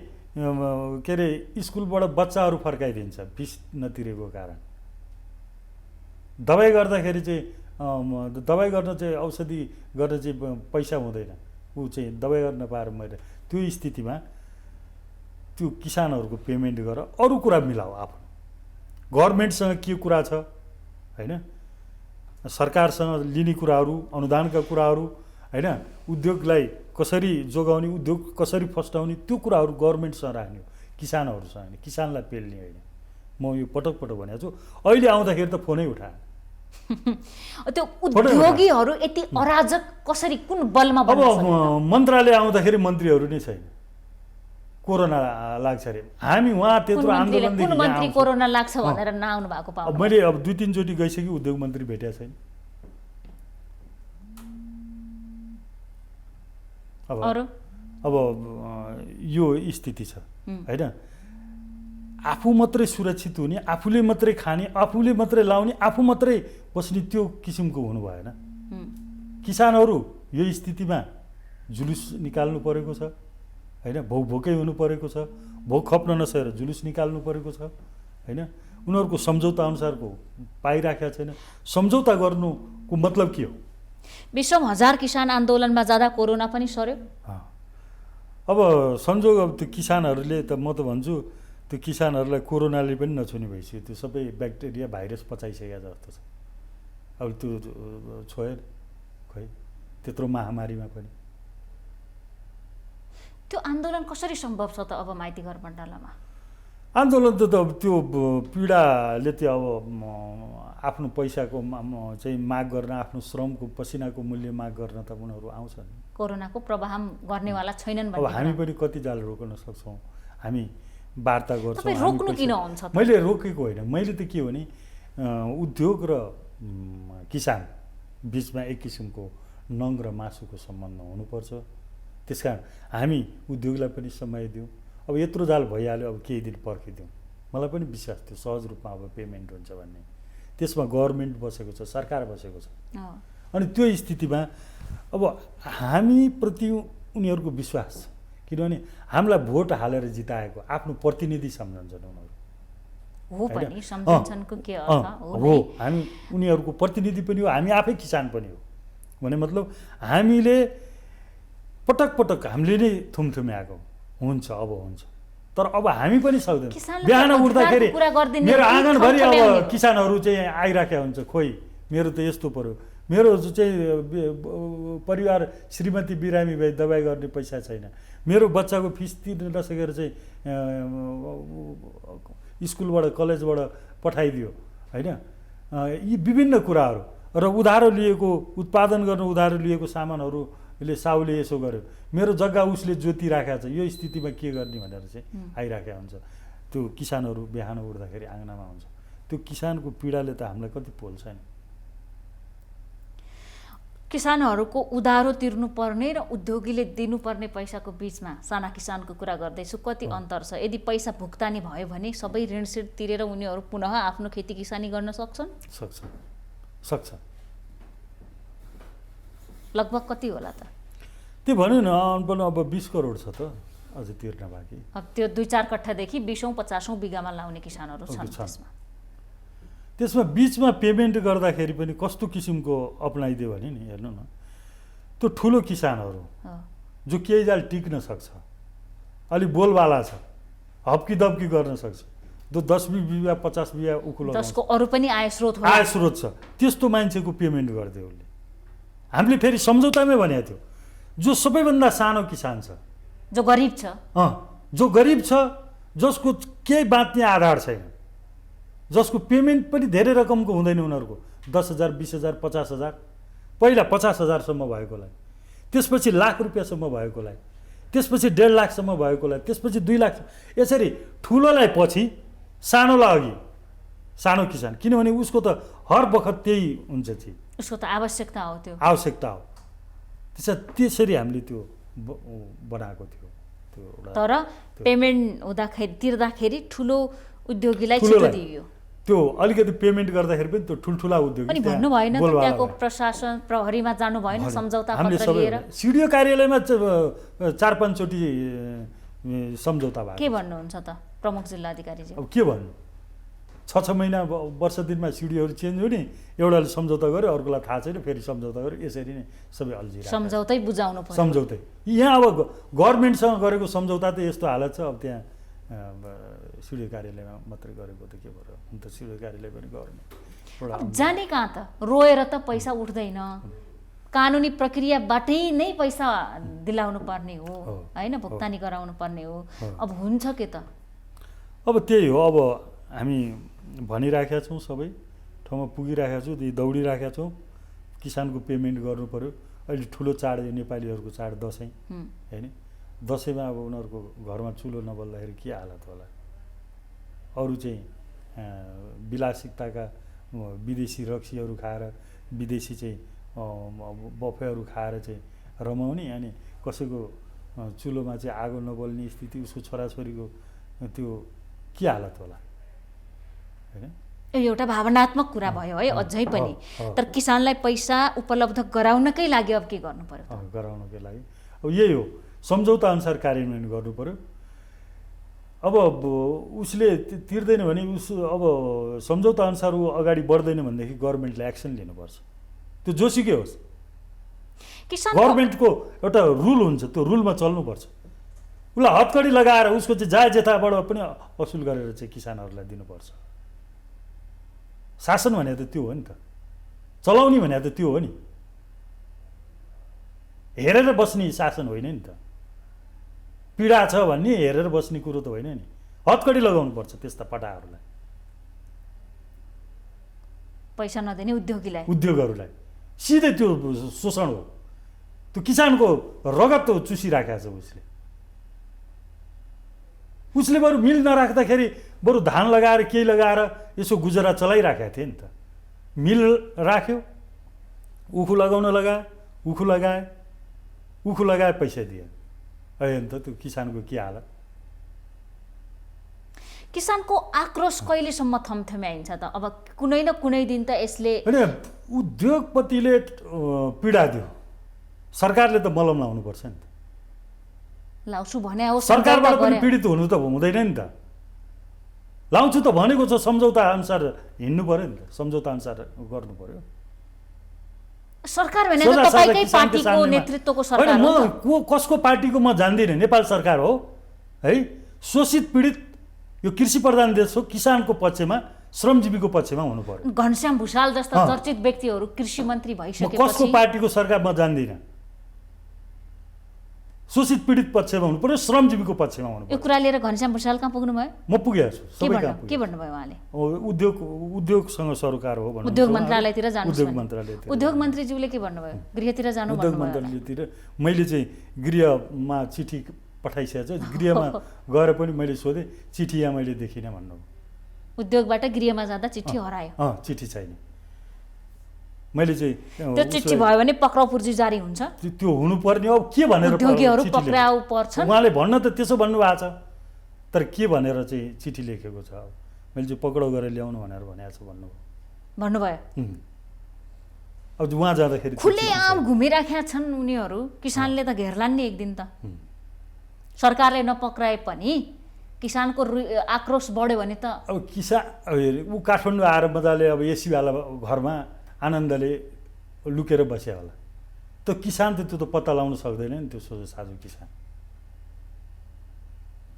के अरे स्कुलबाट बच्चाहरू फर्काइदिन्छ फिस नतिरेको कारण। दबाई गर्दाखेरि चाहिँ दबाई गर्न चाहिँ औषधि गर्न चाहिँ पैसा हुँदैन, ऊ चाहिँ दबाई गर्न पाएर मैले त्यो स्थितिमा त्यो किसानहरूको पेमेन्ट गरेर अरू कुरा मिलाऊ। आफ्नो गभर्मेन्टसँग के कुरा छ होइन, सरकारसँग लिने कुराहरू, अनुदानका कुराहरू होइन, उद्योगलाई कसरी जोगाउने, उद्योग कसरी फस्टाउने, त्यो कुराहरू गभर्मेन्टसँग राख्ने हो, किसानहरूसँग होइन, किसानलाई पेल्ने होइन। म यो पटक भनेको छु। अहिले आउँदाखेरि त फोनै उठाएन। त्यो उद्योगीहरू यति अराजक कसरी, कुन बलमा? अब मन्त्रालय आउँदाखेरि मन्त्रीहरू नै छैन, कोरोना लाग्छ अरे हामी उहाँ त्यत्रो आन्दोलनदेखि कुन मन्त्री कोरोना लाग्छ भनेर नआउनु भएको पाउनु मैले अब 2-3 चोटि गइसकेँ उद्योग मन्त्री भेटेको छैन अब यो स्थिति छ हैन आफू मात्रै सुरक्षित हुने आफूले मात्रै खाने आफूले मात्रै लाउने आफू मात्रै बस्ने त्यो किसिमको हुनु भएन किसानहरू यो स्थितिमा जुलुस निकाल्नु परेको छ हैन भोकै हुनु परेको छ भोक खप्न नसकेर जुलुस निकाल्नु परेको छ हैन उनीहरूको सम्झौता अनुसारको पाइराखेको छैन सम्झौता गर्नुको मतलब के हो 20,000 किसान आन्दोलनमा जाँदा कोरोना पनि सर्यो अब संजोग अब त्यो किसानहरूले त म त भन्छु त्यो किसानहरूलाई कोरोनाले पनि नछुने भइसक्यो त्यो सबै ब्याक्टेरिया भाइरस पचाइसकेको जस्तो छ अब त्यो छोएर खै त्यत्रो महामारीमा पनि त्यो आन्दोलन कसरी सम्भव छ त अब माइती घर मण्डलमा आन्दोलन त अब त्यो पीडाले त्यो अब आफ्नो पैसाको चाहिँ माग गर्न आफ्नो श्रमको पसिनाको मूल्य माग गर्न त उनीहरू आउँछन् कोरोनाको प्रभाव गर्नेवाला छैनन् अब हामी पनि कति जाल रोक्न सक्छौँ हामी वार्ता गर्छौँ रोक्नु किन हुन्छ मैले रोकेको होइन मैले त के भने उद्योग र किसान बिचमा एक किसिमको नङ र मासुको सम्बन्ध हुनुपर्छ त्यसकारण हामी उद्योगलाई पनि समय दिउँ अब यत्रो जाल भइहाल्यो अब केही दिन पर्खिदिउँ मलाई पनि विश्वास थियो सहज रूपमा अब पेमेन्ट हुन्छ भन्ने त्यसमा गभर्मेन्ट बसेको छ सरकार बसेको छ अनि त्यो स्थितिमा अब हामीप्रति उनीहरूको विश्वास किनभने हामीलाई भोट हालेर जिताएको आफ्नो प्रतिनिधि सम्झन्छन् उनीहरू हो पनि सम्झन्छन्को के अर्थ हो हामी उनीहरूको प्रतिनिधि पनि हो हामी आफै किसान पनि हो भने मतलब हामीले पटक पटक हामीले नै थुमथुम्याएको हुन्छ अब हुन्छ तर अब हामी पनि सक्दैनौँ बिहान उठ्दाखेरि मेरो आँगनभरि अब किसानहरू चाहिँ आइराखेका हुन्छ खोइ मेरो त यस्तो पर्यो मेरो चाहिँ परिवार श्रीमती बिरामी भए दबाई गर्ने पैसा छैन मेरो बच्चाको फिस तिर्न नसकेर चाहिँ स्कुलबाट कलेजबाट पठाइदियो होइन यी विभिन्न कुराहरू र उधारो लिएको उत्पादन गर्न उधारो लिएको सामानहरूले साउले यसो गर्यो मेरो जग्गा उसले जोतिराखेको छ यो स्थितिमा के गर्ने भनेर चाहिँ आइराखेको हुन्छ त्यो किसानहरू बिहान उठ्दाखेरि आँगनमा हुन्छ त्यो किसानको पीडाले त हामीलाई कति पोल्छ नि किसानहरूको उधारो तिर्नुपर्ने र उद्योगीले दिनुपर्ने पैसाको बिचमा साना किसानको कुरा गर्दैछु कति अन्तर छ यदि पैसा भुक्तानी भयो भने सबै ऋण सिर तिरेर उनीहरू पुनः आफ्नो खेती किसानी गर्न सक्छन् सक्छ लगभग कति होला त त्यो भन्यो न अब 20 करोड छ त अझै तिर्न बाँकी अब त्यो 2-4 कट्ठादेखि 20औं-50औं बिगामा लाउने किसानहरू छन् त्यसमा बीचमा पेमेन्ट गर्दाखेरि पनि कस्तो किसिमको अपनाइदियो भने नि हेर्नु न त्यो ठुलो किसानहरू जो केही जाल टिक्न सक्छ अलि बोलबाला छ हप्की दप्की गर्न सक्छ जो 10 बिघा 50 बिघा उकुलो जसको अरू पनि आय स्रोत छ त्यस्तो मान्छेको पेमेन्ट गरिदियो उसले हामीले फेरि सम्झौतामै भनेको थियो जो सबैभन्दा सानो किसान छ जो गरिब छ जसको केही बाँच्ने आधार छैन जसको पेमेन्ट पनि धेरै रकमको हुँदैन उनीहरूको 10,000 20,000 50,000 पहिला 50,000सम्म भएकोलाई त्यसपछि लाख रुपियाँसम्म भएकोलाई त्यसपछि 1.5 लाखसम्म भएकोलाई त्यसपछि 2 लाख यसरी ठुलोलाई पछि सानोलाई अघि सानो किसान किनभने उसको त हर बखत त्यही हुन्छ चाहिँ उसको त आवश्यकता हो त्यसरी हामीले त्यो बनाएको थियो तर पेमेन्ट हुँदाखेरि तिर्दाखेरि ठुलो उद्योगीलाई छिटो दियो त्यो अलिकति पेमेन्ट गर्दाखेरि पनि त्यो ठुल्ठुला उद्योग पनि भन्नु भएन त्यहाँको प्रशासन प्रहरीमा जानु भएन सम्झौता पत्र लिएर सिडिओ कार्यालयमा 4-5 चोटि सम्झौता भयो के भन्नुहुन्छ त प्रमुख जिल्ला अधिकारीजी अब के भन्नु 6 महिना वर्ष दिनमा सिडिओहरू चेन्ज हुने एउटाले सम्झौता गर्यो अर्कोलाई थाहा छैन फेरि सम्झौता गर्यो यसरी नै सबै अल्झिरहेको सम्झौतै बुझाउनु पर्यो सम्झौतै यहाँ अब गभर्मेन्टसँग गरेको सम्झौता त यस्तो हालत छ अब त्यहाँ सिडिओ कार्यालयमा मात्रै गरेको त के भयो अन्त सिडिओ कार्यालय पनि गर्ने जाने कहाँ त रोएर त पैसा उठ्दैन कानुनी प्रक्रियाबाटै नै पैसा दिलाउनु पर्ने हो हैन भुक्तानी गराउनु पर्ने हो अब हुन्छ के त अब त्यही हो अब हामी भनिराखेका छौँ सबै ठाउँमा पुगिराखेका छौँ दौडिराखेका छौँ किसानको पेमेन्ट गर्नु पर्यो अहिले ठुलो चाड नेपालीहरूको चाड दसैँ हैन दसैँमा अब उनीहरूको घरमा चुलो नबल्दाखेरि के हालत होला। अरू चाहिँ विलासिकताका विदेशी रक्सीहरू खाएर विदेशी चाहिँ बफेहरू खाएर चाहिँ रमाउने, अनि कसैको चुलोमा चाहिँ आगो नबल्ने स्थिति, उसको छोराछोरीको त्यो के हालत होला हैन। यो एउटा भावनात्मक कुरा भयो है अझै पनि। तर किसानलाई पैसा उपलब्ध गराउनकै लागि अब के गर्नु पर्यो? गराउनकै लागि अब यही हो, सम्झौता अनुसार कार्यान्वयन गर्नु पर्यो। अब उसले तिर्दैन भने अब सम्झौता अनुसार ऊ अगाडि बढ्दैन भनेदेखि गभर्मेन्टले एक्सन लिनुपर्छ। त्यो जोसुकै होस्, गभर्मेन्टको एउटा रुल हुन्छ, त्यो रुलमा चल्नुपर्छ। उसलाई हतकडी लगाएर उसको चाहिँ जायज यथाबाट पनि असुल गरेर चाहिँ किसानहरूलाई दिनुपर्छ। शासन भने त त्यो हो नि त, चलाउने भने त त्यो हो नि, हेरेर बस्ने शासन होइन नि त। पीडा छ भन्ने हेरेर बस्ने कुरो त होइन नि, हतकडी लगाउनु पर्छ त्यस्ता पटाहरूलाई, पैसा नदिने उद्योगहरूलाई। सिधै त्यो शोषण हो, त्यो किसानको रगत चुसिराखेको छ उसले बरु मिल नराख्दाखेरि बरु धान लगाएर केही लगाएर यसो गुजरा चलाइराखेको थिए नि त। मिल राख्यो, उखु लगाउन लगाए पैसा दिए, अहिले त त्यो किसानको के हालत। किसानको आक्रोश कहिलेसम्म थम्थम्याइन्छ त? अब कुनै न कुनै दिन त यसले उद्योगपतिले पीडा दियो, सरकारले त मलम लाउनुपर्छ नि त। लाउँछु भने हो, सरकारबाट पनि पीडित हुनु त हुँदैन नि त। लाउँछु त भनेको छ, सम्झौता अनुसार हिँड्नु पर्यो नि त, सम्झौता अनुसार गर्नु पर्यो। सरकार भने त तपाईकै पार्टीको नेतृत्वको सरकार हो। म कसको पार्टीको म जान्दिनँ, नेपाल सरकार हो है। शोषित पीडित यो कृषि प्रधान देश हो, किसानको पक्षमा श्रमजीवीको पक्षमा हुनु पर्यो। घनश्याम भुषाल जस्ता चर्चित व्यक्तिहरू कृषि मन्त्री भइसकेपछि कसको पार्टीको सरकार म जान्दिनँ। शोषित पीडित पक्षमा हुनु पर्यो, श्रमजीवीको पक्षमा हुनु पर्यो। यो कुरा लिएर घनश्याम भुषाल कहाँ पुग्नु भयो? म पुगेको छु, सबै कहाँ के भन्नुभयो उहाँले? उद्योगसँग सरोकार हो भन्नु, उद्योग मन्त्रालयतिर जानु, उद्योग मन्त्रालयतिर। उद्योग मन्त्रीज्यूले के भन्नुभयो? गृहतिर जानु भन्नुभयो। उद्योग मन्त्रालयतिर मैले चाहिँ गृहमा चिठी पठाइसकेको छु, गृहमा गएर पनि मैले सोधेँ, चिठी यहाँ मैले देखिनँ भन्नुभयो। उद्योगबाट गृहमा जाँदा चिठी हरायो? चिठी छैन। मैले चाहिँ त्यो चिठी भयो भने पक्राउ पूर्जी जारी हुन्छ, त्यो हुनुपर्ने। अब के भनेर उद्योगीहरू पक्राउ पर्छन्? उहाँले भन्न त त्यसो भन्नुभएको छ, तर के भनेर चाहिँ चिठी लेखेको छ? मैले चाहिँ पक्राउ गरेर ल्याउनु भनेर भनेको छु भन्नुभयो। अब उहाँ जाँदाखेरि खुलेआम घुमिराखेका छन् उनीहरू, किसानले त घेर्लान् नि एक दिन त। सरकारले नपक्राए पनि किसानको आक्रोश बढ्यो भने त अब ऊ काठमाडौँ आएर मजाले अब एसीवाला घरमा आनन्दले लुकेर बस्या होला, त किसान त त्यो त पत्ता लगाउन सक्दैन नि, त्यो सोझो साझो किसान।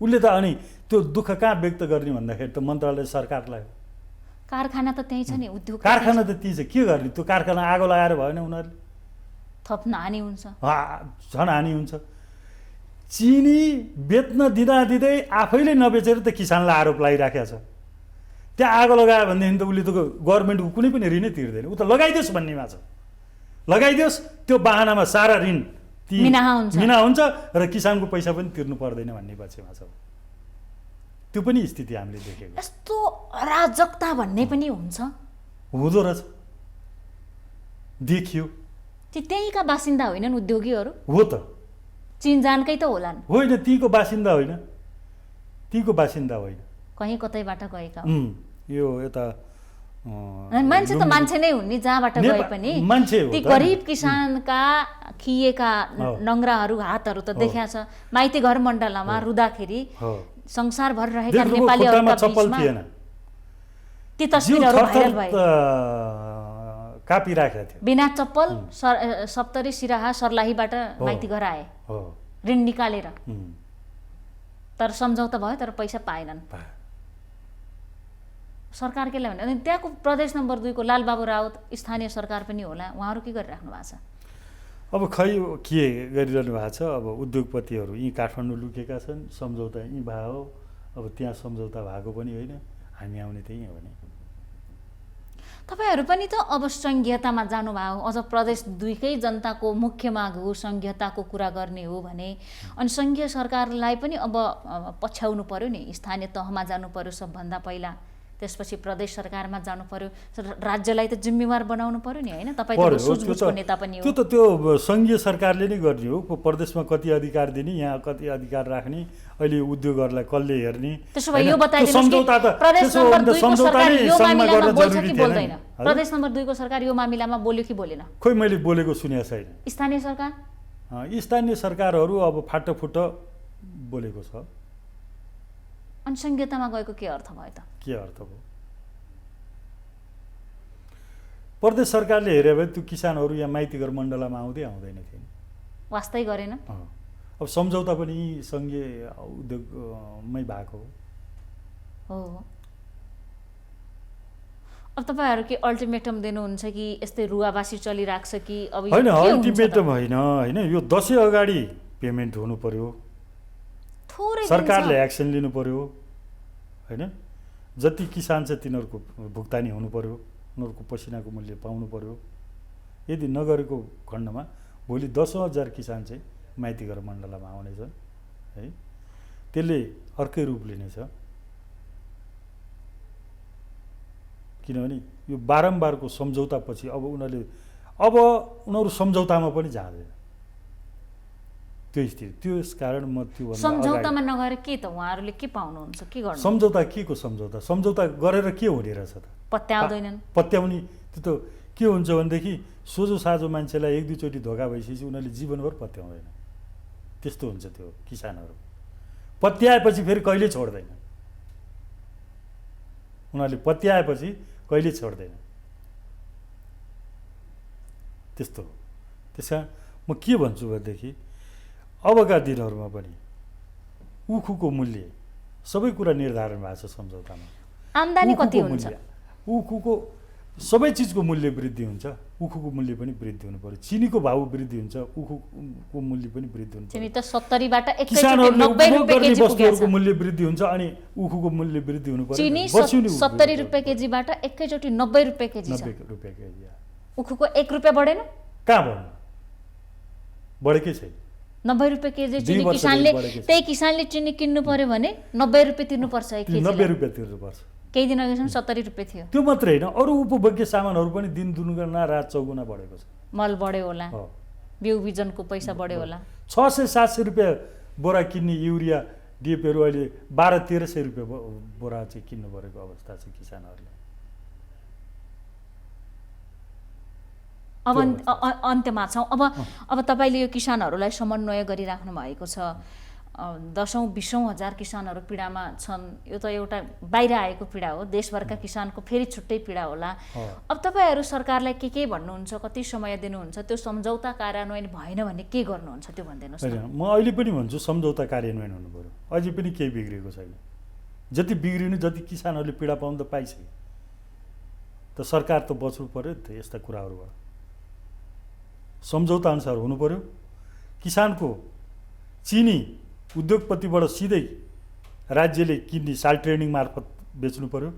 उसले त अनि त्यो दुःख कहाँ व्यक्त गर्ने भन्दाखेरि त मन्त्रालय सरकारलाई। कारखाना त त्यही छ नि, उद्योग कारखाना त त्यही छ, के गर्ने? त्यो कारखाना आगो लगाएर भएन उनीहरूले, थप हानि हुन्छ, झन् हानि हुन्छ। चिनी बेच्न दिँदै आफैले नबेचेर त किसानलाई आरोप लगाइराखेको छ। त्यहाँ आगो लगायो भनेदेखि त उसले त गभर्मेन्टको कुनै पनि ऋणै तिर्दैन, ऊ त लगाइदियोस् भन्नेमा छ। लगाइदियोस्, त्यो बाहनामा सारा ऋण मिना हुन्छ र किसानको पैसा पनि तिर्नु पर्दैन भन्ने पक्षमा छ। त्यो पनि स्थिति हामीले देखेको। यस्तो अराजकता भन्ने पनि हुन्छ, हुँदो रहेछ, देखियो। त्यहीँका बासिन्दा होइनन् उद्योगीहरू? हो त, चिनजानकै त होलान्। होइन, तीको बासिन्दा होइन, तीको बासिन्दा होइन, कहीँ कतैबाट गएका यो यता मान्छे त मान्छे नै हुन् नि, जहाँबाट गए पनि मान्छे हो। ती गरिब किसानका खिएका नङ्ग्राहरू हातहरू त देखिया छ। माइती घर मण्डलामा रुँदाखेरि संसारभर रहेका नेपालीहरूका बीचमा ती तस्बिरहरू भाइरल भए। कापिराखेको थियो, बिना चप्पल सप्तरी सिराहा सर्लाहीबाट माइती घर आए ऋण निकालेर। तर सम्झौता भयो, तर पैसा पाएनन्। सरकार के भने? अनि त्यहाँको प्रदेश नम्बर 2 को लालबाबु राउत स्थानीय सरकार पनि होला, उहाँहरू के गरिराख्नु भएको छ? अब खै के गरिरहनु भएको छ? अब उद्योगपतिहरू यहीँ काठमाडौँ लुकेका छन्, सम्झौता यहीँ भयो, अब त्यहाँ सम्झौता भएको पनि होइन, हामी आउने त्यहीँ हो नि। तपाईहरू पनि त अब सङ्घीयतामा जानुभयो, अझ प्रदेश 2कै जनताको मुख्य माग हो सङ्घीयताको कुरा गर्ने हो भने, अनि सङ्घीय सरकारलाई पनि अब पछ्याउनु पर्यो नि, स्थानीय तहमा जानु पर्यो सबभन्दा पहिला, त्यसपछि प्रदेश सरकारमा जानु पर्यो, राज्यलाई त जिम्मेवार बनाउनु पर्यो नि, होइन? तपाईँ त सुझबुझको नेता पनि हो। त्यो सङ्घीय सरकारले नै गर्ने हो। प्रदेशमा कति अधिकार दिने, यहाँ कति अधिकार राख्ने, अहिले उद्योगहरूलाई कसले हेर्ने, त्यसो भए यो बताइदिनुहोस् कि प्रदेश नम्बर 2 को सरकार यो मामिलामा बोल्छ कि बोल्दैन? प्रदेश नम्बर 2 को सरकार यो मामिलामा बोल्यो कि बोलेन? खोइ मैले बोलेको सुनेको छैन। स्थानीय सरकार स्थानीय सरकारहरू अब फाटोफुट बोलेको छ। अनि सङ्घीयतामा गएको के अर्थ भयो त? के अर्थ भयो? प्रदेश सरकारले हेऱ्यो भने त्यो किसानहरू यहाँ माइतीघर मण्डलमा आउँदैन थिएन, वास्तै गरेन। अब सम्झौता पनि सङ्घीय उद्योगमै भएको हो। अब तपाईँहरू के अल्टिमेटम दिनुहुन्छ कि यस्तै रुवाबासी चलिराख्छ कि अब? होइन, अल्टिमेटम होइन, यो 10 अगाडि पेमेन्ट हुनु पर्यो, सरकारले एक्सन लिनु पर्यो, होइन? जति किसान छ तिनीहरूको भुक्तानी हुनु पर्यो, उनीहरूको पसिनाको मूल्य पाउनु पर्यो। यदि नगरेको खण्डमा भोलि 10,000 किसान चाहिँ माइतीघर मण्डलमा आउनेछन्, है? त्यसले अर्कै रूप लिनेछ। किनभने यो बारम्बारको सम्झौतापछि अब उनीहरू सम्झौतामा पनि जाँदैन, त्यो स्थिति। त्यस कारण म त्यो सम्झौतामा नगएर के त उहाँहरूले के पाउनुहुन्छ, के गर्नु? सम्झौता के को सम्झौता? सम्झौता गरेर के हुने रहेछ त? पत्याउँदैनन्। पत्याउने त्यो त के हुन्छ भनेदेखि सोझो साझो मान्छेलाई 1-2 चोटि धोका भइसकेपछि उनीहरूले जीवनभर पत्याउँदैन। त्यस्तो हुन्छ त्यो किसानहरू। पत्याएपछि फेरि कहिले छोड्दैन, उनीहरूले पत्याएपछि कहिले छोड्दैन, त्यस्तो हो। त्यस कारण म के भन्छु भनेदेखि अबका दिनहरूमा पनि उखुको मूल्य सबै कुरा निर्धारण भएको छ सम्झौतामा। आम्दानी कति हुन्छ? उखुको सबै चिजको मूल्य वृद्धि हुन्छ, उखुको मूल्य पनि वृद्धि हुनु पर्यो। चिनीको भाउ वृद्धि हुन्छ, उखुको मूल्य पनि वृद्धि हुन्छ। चिनी त 70 बाट किसानहरूले 90 रुपैयाँ केजी वस्तुहरूको मूल्य वृद्धि हुन्छ अनि उखुको मूल्य वृद्धि हुनु पर्यो। चिनी 70 रुपैयाँ केजीबाट एकैचोटि 90 रुपैयाँ केजी छ। 90 रुपैयाँ केजी। उखुको 1 रुपैयाँ बढेन? कहाँ बढ्नु? बढेकै छैन। 90 रुपैयाँ केजी चिनी त्यही किसानले चिनी किन्नु पर्यो भने 90 रुपैयाँ तिर्नुपर्छ एक केजी। 90 रुपैयाँ तिर्नुपर्छ। केही दिन अघिसम्म 70 रुपैयाँ थियो। त्यो मात्रै होइन, अरू उपभोग्य सामानहरू पनि दिन दुगुना रात चौगुना बढेको छ। मल बढ्यो होला, बिउ बिजनको पैसा बढ्यो होला। 600-700 रुपैयाँ बोरा किन्ने युरिया डिएपीहरू अहिले 1200-1300 रुपैयाँ बोरा चाहिँ किन्नु परेको अवस्था छ किसानहरूले। अब अन्त्यमा छौँ। अब तपाईँले यो किसानहरूलाई समन्वय गरिराख्नु भएको छ। 10,000-20,000 हजार किसानहरू पीडामा छन्। यो त एउटा बाहिर आएको पीडा हो, देशभरका किसानको फेरि छुट्टै पीडा होला। अब तपाईँहरू सरकारलाई के भन्नुहुन्छ, कति समय दिनुहुन्छ? त्यो सम्झौता कार्यान्वयन भएन भने के गर्नुहुन्छ त्यो भनिदिनुहोस् न। म अहिले पनि भन्छु सम्झौता कार्यान्वयन हुनु पर्यो। अझै पनि केही बिग्रेको छैन। जति बिग्रिनु, जति किसानहरूले पीडा पाउनु त पाइसक्यो, त सरकार त बच्नु पर्यो नि त यस्ता कुराहरूबाट। सम्झौता अनुसार हुनु पर्यो। किसानको चिनी उद्योगपतिबाट सिधै राज्यले किन्ने साल ट्रेडिङ मार्फत बेच्नु पर्यो।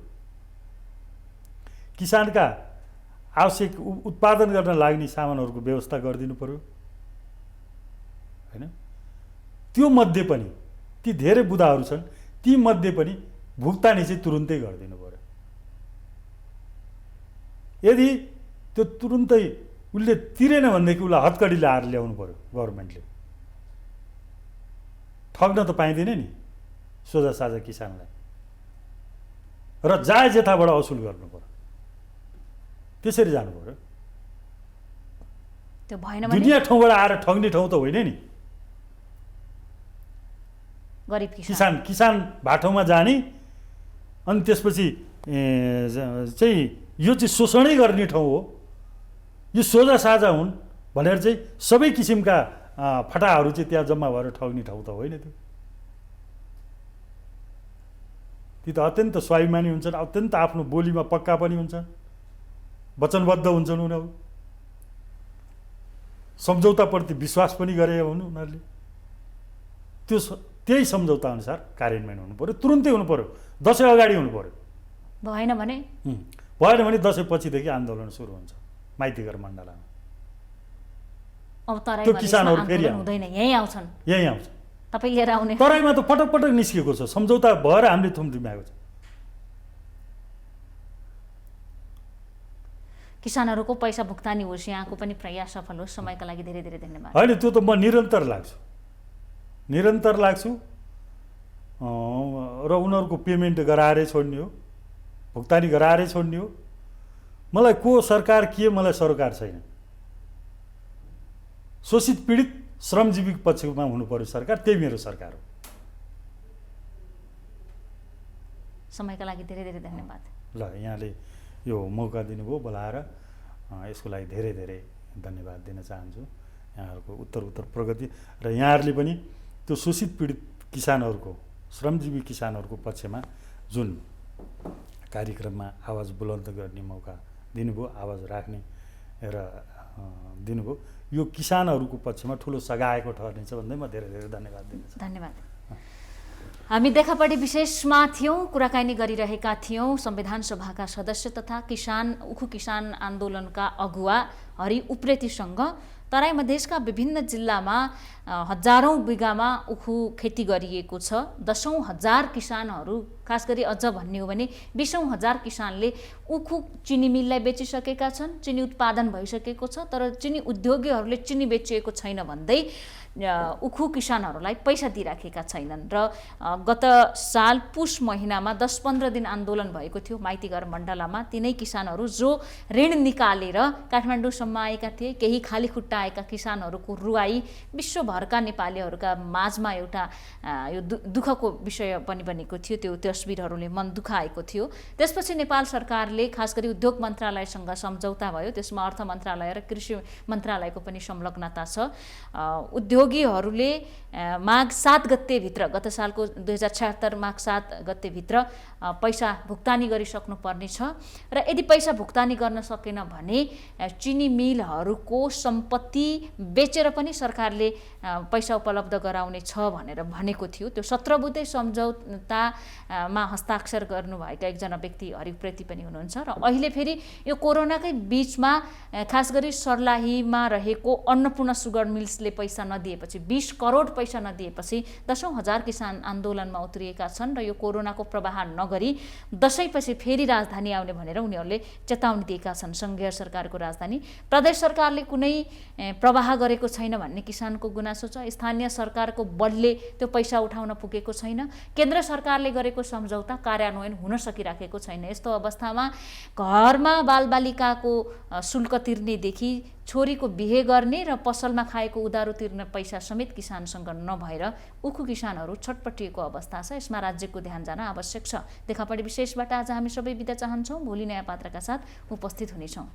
किसानका आवश्यक उत्पादन गर्न लाग्ने सामानहरूको व्यवस्था गरिदिनु पर्यो, होइन? त्यो मध्ये पनि ती धेरै बुदाहरू छन्, ती मध्ये पनि भुक्तानी चाहिँ तुरुन्तै गरिदिनु पर्यो। यदि त्यो तुरुन्तै उसले तिरेन भनेदेखि उसलाई हतकडी लाएर ल्याउनु पर्यो गभर्मेन्टले। ठग्न त पाइँदैन नि सोझा साझा किसानलाई, र जायज यथाबाट असुल गर्नु पर्यो। त्यसरी जानु पर्यो। त्यो भएन भने दुनियाँ ठाउँबाट आएर ठग्ने ठाउँ त होइन नि। गरिब किसान बाटोमा जाने अनि त्यसपछि चाहिँ यो चाहिँ शोषणै गर्ने ठाउँ हो। यो सोझा साझा हुन् भनेर चाहिँ सबै किसिमका फटाहरू चाहिँ त्यहाँ जम्मा भएर ठग्ने ठाउँ त होइन त्यो। ती त अत्यन्त स्वाभिमानी हुन्छन्, अत्यन्त आफ्नो बोलीमा पक्का पनि हुन्छन्, वचनबद्ध हुन्छन् उनीहरू, सम्झौताप्रति विश्वास पनि गरे हुनु उनीहरूले। त्यही सम्झौता अनुसार कार्यान्वयन हुनु पर्यो, तुरुन्तै हुनु पर्यो, 10 अगाडि हुनु पर्यो। भएन भने भएन भने दसैँपछिदेखि आन्दोलन सुरु हुन्छ माइतीघर मण्डलामा। अब तराई त्यो किसानहरू फेरि हुँदैन, यहीँ आउँछन्, यहीँ आउँछ। तपाईँ लिएर आउने। तराईमा त पटक पटक निस्किएको छ, सम्झौता भएर हामीले थुम्दिमाएको छ। किसानहरूको पैसा भुक्तानी होस्, यहाँको पनि प्रयास सफल होस्। समयका लागि धेरै धेरै धन्यवाद। होइन, त्यो त म निरन्तर लाग्छु र उनीहरूको पेमेन्ट गराएरै छोड्ने हो, भुक्तानी गराएरै छोड्ने हो। मलाई को सरकार के, मलाई सरकार छैन। शोषित पीडित श्रमजीवी पक्षमा हुनु पर्यो सरकार, त्यही मेरो सरकार हो। समयका लागि धेरै धेरै धन्यवाद। ल, यहाँले यो मौका दिनुभयो बोलाएर, यसको लागि धेरै धेरै धन्यवाद दिन चाहन्छु। यहाँहरूको उत्तर प्रगति र यहाँहरूले पनि त्यो शोषित पीडित किसानहरूको, श्रमजीवी किसानहरूको पक्षमा जुन कार्यक्रममा आवाज बुलन्द गर्ने मौका दिनुभयो, आवाज राख्ने र दिनुभयो, यो किसानहरूको पक्षमा ठुलो सघाएको ठहर्नेछ भन्दै म धेरै धेरै धन्यवाद दिन चाहन्छु। धन्यवाद। हामी देखापटी विशेषमा थियौँ, कुराकानी गरिरहेका थियौँ संविधान सभाका सदस्य तथा उखु किसान आन्दोलनका अगुवा हरि उप्रेतीसँग। तराई मधेसका विभिन्न जिल्लामा हजारौँ बिगामा उखु खेती गरिएको छ। 10,000 किसानहरू, खास गरी अझ भन्ने हो भने 20,000 किसानले उखु चिनी मिललाई बेचिसकेका छन्। चिनी उत्पादन भइसकेको छ, तर चिनी उद्योगीहरूले चिनी बेचिएको छैन भन्दै उखु किसानहरूलाई पैसा दिइराखेका छैनन्। र गत साल पुष महिनामा 10-15 दिन आन्दोलन भएको थियो माइतीघर मण्डलामा। तिनै किसानहरू जो ऋण निकालेर काठमाडौँसम्म आएका थिए, केही खाली खुट्टा आएका किसानहरूको रुवाई विश्वभरका नेपालीहरूका माझमा एउटा यो दुःखको विषय पनि बनेको थियो। त्यो तस्बिरहरूले मन दुखाएको थियो। त्यसपछि नेपाल सरकारले खास गरी उद्योग मन्त्रालयसँग सम्झौता भयो। त्यसमा अर्थ मन्त्रालय र कृषि मन्त्रालयको पनि संलग्नता छ। उद्योगीहरूले माघ 7 गतेभित्र, गत सालको 2076 माघ 7 गतेभित्र पैसा भुक्तानी गरिसक्नु पर्नेछ। र यदि पैसा भुक्तानी गर्न सकेन भने चिनी मिलहरूको सम्पत्ति बेचेर पनि सरकारले पैसा उपलब्ध गराउने छ भनेर भनेको थियो। त्यो 17 बुँदे सम्झौतामा हस्ताक्षर गर्नुभएका एकजना व्यक्ति हरि उप्रेती पनि हुनुहुन्छ। र अहिले फेरि यो कोरोनाकै बिचमा खास गरी सर्लाहीमा रहेको अन्नपूर्ण सुगर मिल्सले पैसा नदिएपछि, 20 करोड पैसा नदिएपछि 10,000 किसान आन्दोलनमा उत्रिएका छन्। र यो कोरोनाको प्रवाह नगरी दसैँपछि फेरि राजधानी आउने भनेर उनीहरूले चेतावनी दिएका छन्। सङ्घीय सरकारको राजधानी, प्रदेश सरकारले कुनै प्रवाह गरेको छैन भन्ने किसानको गुनासो छ। स्थानीय सरकारको बलले त्यो पैसा उठाउन पुगेको छैन। केन्द्र सरकारले गरेको सम्झौता कार्यान्वयन हुन सकिराखेको छैन। यस्तो अवस्थामा घरमा बालबालिकाको शुल्क तिर्नेदेखि छोरीको बिहे गर्ने र पसलमा खाएको उधारो तिर्ने पैसा समेत किसानसँग नभएर उखु किसानहरू छटपटिएको अवस्था छ। यसमा राज्यको ध्यान जान आवश्यक छ। देखापटी विशेषबाट आज हामी सबै बिदा चाहन्छौँ। भोलि नयाँ पात्रका साथ उपस्थित हुनेछौँ।